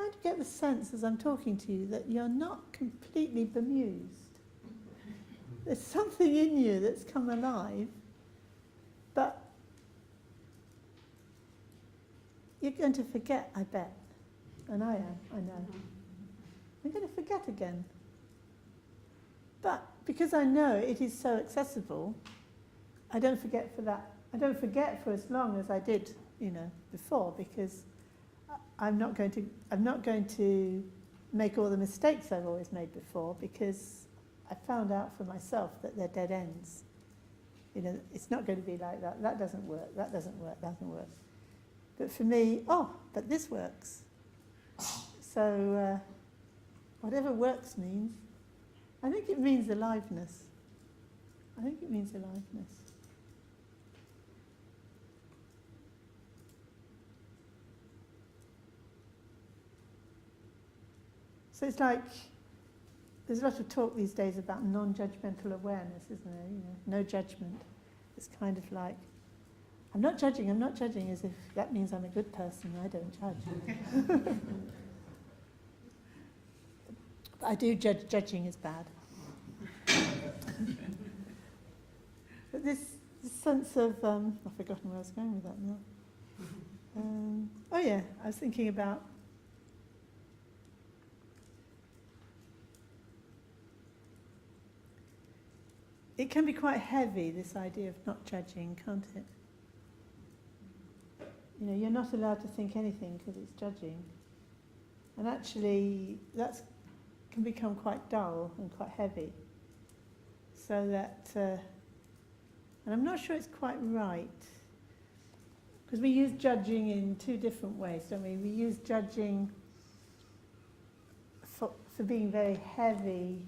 kind of get the sense as I'm talking to you that you're not completely bemused. There's something in you that's come alive, but you're going to forget, I bet. And I am, I know. I'm going to forget again. But because I know it is so accessible, I don't forget for that. I don't forget for as long as I did, before, because I'm not going to make all the mistakes I've always made before, because I found out for myself that they're dead ends. It's not going to be like that. That doesn't work. That doesn't work. That doesn't work. But for me, but this works. So whatever works means, I think it means aliveness. I think it means aliveness. So it's like, there's a lot of talk these days about non-judgmental awareness, isn't there? No judgment. It's kind of like, I'm not judging, as if that means I'm a good person, I don't judge. But I do judge, judging is bad. But this sense of, I've forgotten where I was going with that now. I was thinking about it can be quite heavy, this idea of not judging, can't it? You're not allowed to think anything because it's judging. And actually, that can become quite dull and quite heavy. So that, and I'm not sure it's quite right, because we use judging in two different ways, don't we? We use judging for being very heavy,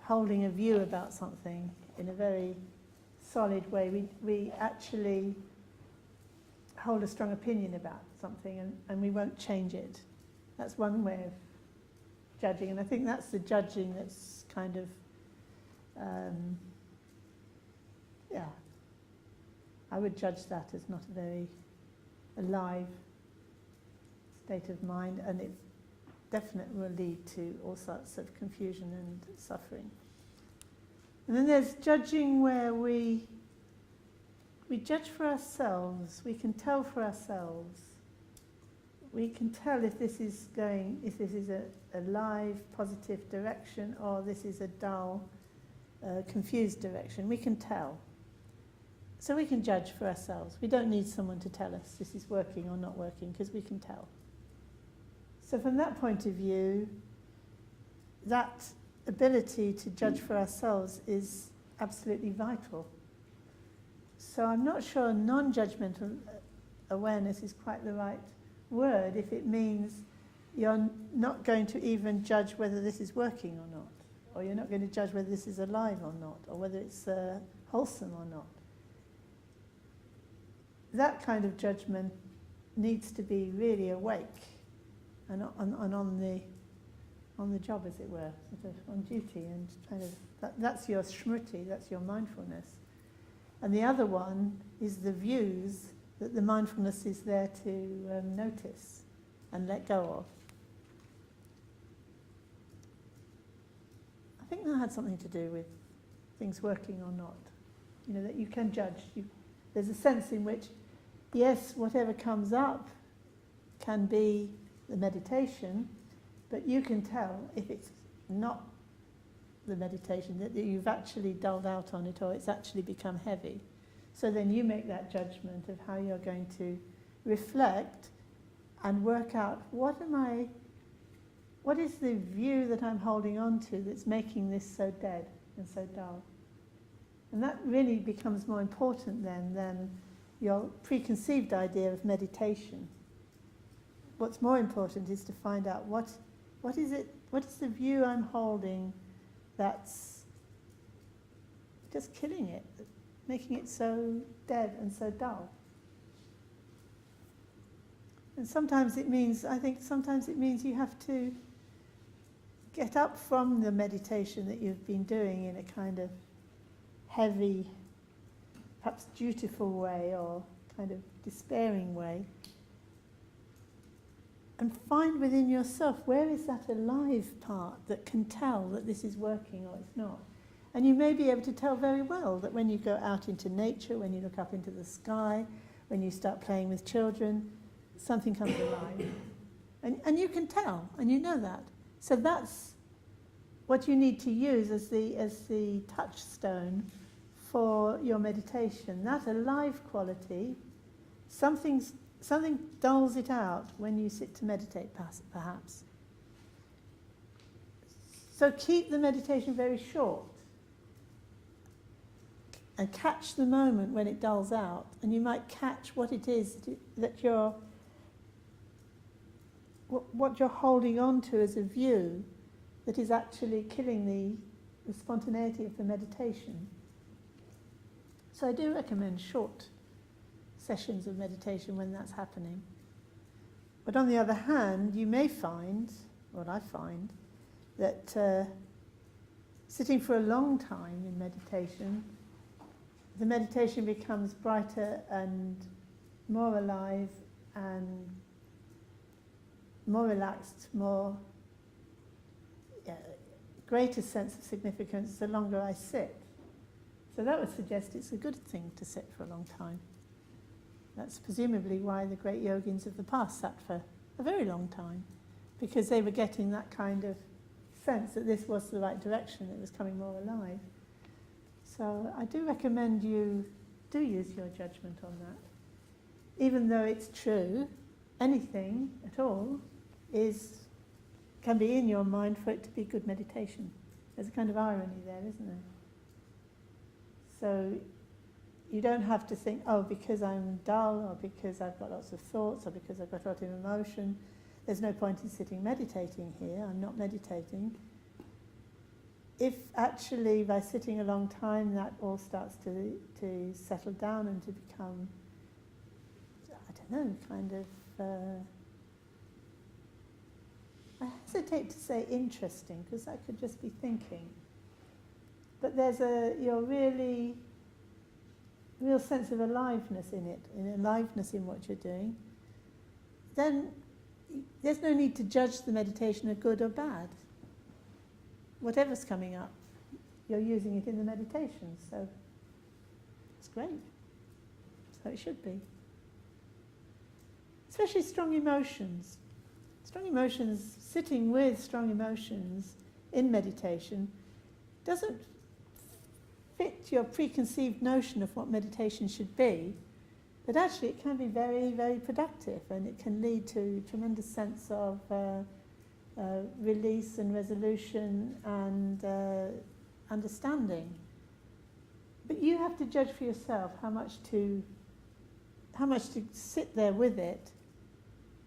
holding a view about something in a very solid way. We actually hold a strong opinion about something and we won't change it. That's one way of judging, and I think that's the judging that's kind of, I would judge that as not a very alive state of mind, and it definitely will lead to all sorts of confusion and suffering. And then there's judging where we judge for ourselves. We can tell for ourselves. We can tell if this is a live, positive direction, or this is a dull, confused direction. We can tell. So we can judge for ourselves. We don't need someone to tell us this is working or not working, because we can tell. So from that point of view, that ability to judge for ourselves is absolutely vital. So I'm not sure non-judgmental awareness is quite the right word if it means you're not going to even judge whether this is working or not, or you're not going to judge whether this is alive or not, or whether it's wholesome or not. That kind of judgment needs to be really awake and on the job, as it were, sort of on duty, and kind of that's your smriti, that's your mindfulness. And the other one is the views that the mindfulness is there to notice and let go of. I think that had something to do with things working or not. That you can judge. There's a sense in which, yes, whatever comes up can be the meditation, but you can tell if it's not the meditation, that you've actually dulled out on it, or it's actually become heavy. So then you make that judgment of how you're going to reflect and work out what is the view that I'm holding on to that's making this so dead and so dull. And that really becomes more important then than your preconceived idea of meditation. What's more important is to find out what is the view I'm holding that's just killing it, making it so dead and so dull. And sometimes it means you have to get up from the meditation that you've been doing in a kind of heavy, perhaps dutiful way, or kind of despairing way, and find within yourself, where is that alive part that can tell that this is working or it's not? And you may be able to tell very well that when you go out into nature, when you look up into the sky, when you start playing with children, something comes alive. And you can tell, and you know that. So that's what you need to use as the touchstone for your meditation. That alive quality, something dulls it out when you sit to meditate, perhaps. So keep the meditation very short and catch the moment when it dulls out, and you might catch what it is that what you're holding on to as a view that is actually killing the spontaneity of the meditation. So I do recommend short sessions of meditation when that's happening. But on the other hand, you may find, what I find, that sitting for a long time in meditation, the meditation becomes brighter and more alive and more relaxed, greater sense of significance the longer I sit. So that would suggest it's a good thing to sit for a long time. That's presumably why the great yogins of the past sat for a very long time, because they were getting that kind of sense that this was the right direction, it was coming more alive. So I do recommend you do use your judgment on that. Even though it's true, anything at all can be in your mind for it to be good meditation. There's a kind of irony there, isn't there? So you don't have to think, oh, because I'm dull, or because I've got lots of thoughts, or because I've got a lot of emotion, there's no point in sitting meditating here, I'm not meditating. If actually by sitting a long time that all starts to settle down and to become, I don't know, kind of, I hesitate to say interesting, because that could just be thinking. But there's your real sense of aliveness in it, aliveness in what you're doing. Then there's no need to judge the meditation as good or bad. Whatever's coming up, you're using it in the meditation, so it's great. So it should be. Especially strong emotions. Strong emotions, sitting with strong emotions in meditation doesn't fit your preconceived notion of what meditation should be, but actually it can be very, very productive, and it can lead to a tremendous sense of release and resolution and understanding. But you have to judge for yourself how much to sit there with it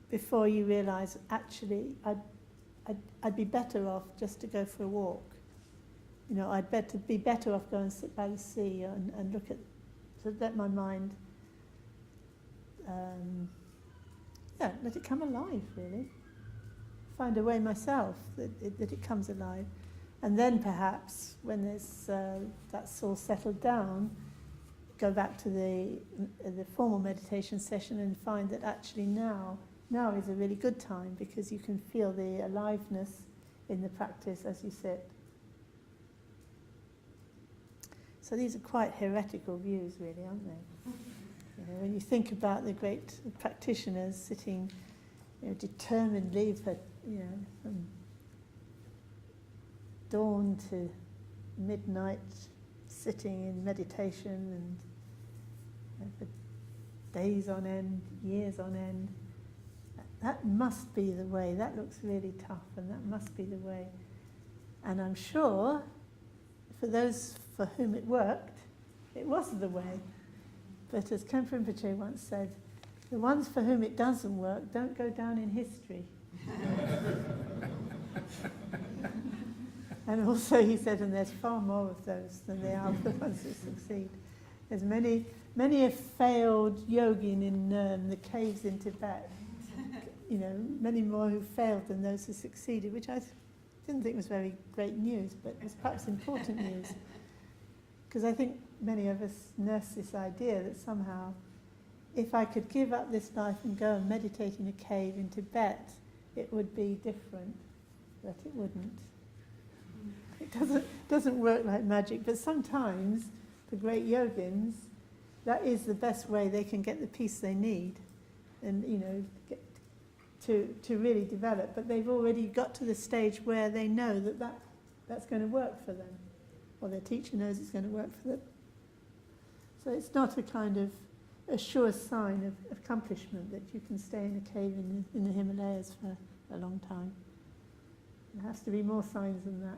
before you realise, actually, I'd be better off just to go for a walk. You know, I'd be better off going and sit by the sea and look at, to let my mind, let it come alive, really. Find a way myself that it comes alive. And then perhaps, when that's all settled down, go back to the formal meditation session and find that actually now is a really good time, because you can feel the aliveness in the practice as you sit. So these are quite heretical views, really, aren't they? You know, when you think about the great practitioners sitting, determinedly for, from dawn to midnight, sitting in meditation and for days on end, years on end. That must be the way. That looks really tough, and that must be the way. And I'm sure, for those for whom it worked, it was the way. But as Khenpo Rinpoche once said, the ones for whom it doesn't work don't go down in history. And also he said, and there's far more of those than there are of the ones that succeed. There's many a failed yogin in the caves in Tibet. Many more who failed than those who succeeded, which I didn't think was very great news, but was perhaps important news. Because I think many of us nurse this idea that somehow if I could give up this life and go and meditate in a cave in Tibet, it would be different, but it wouldn't. It doesn't work like magic, but sometimes the great yogins, that is the best way they can get the peace they need and, get to really develop. But they've already got to the stage where they know that's going to work for them, or their teacher knows it's going to work for them. So it's not a kind of a sure sign of accomplishment that you can stay in a cave in the Himalayas for a long time. There has to be more signs than that.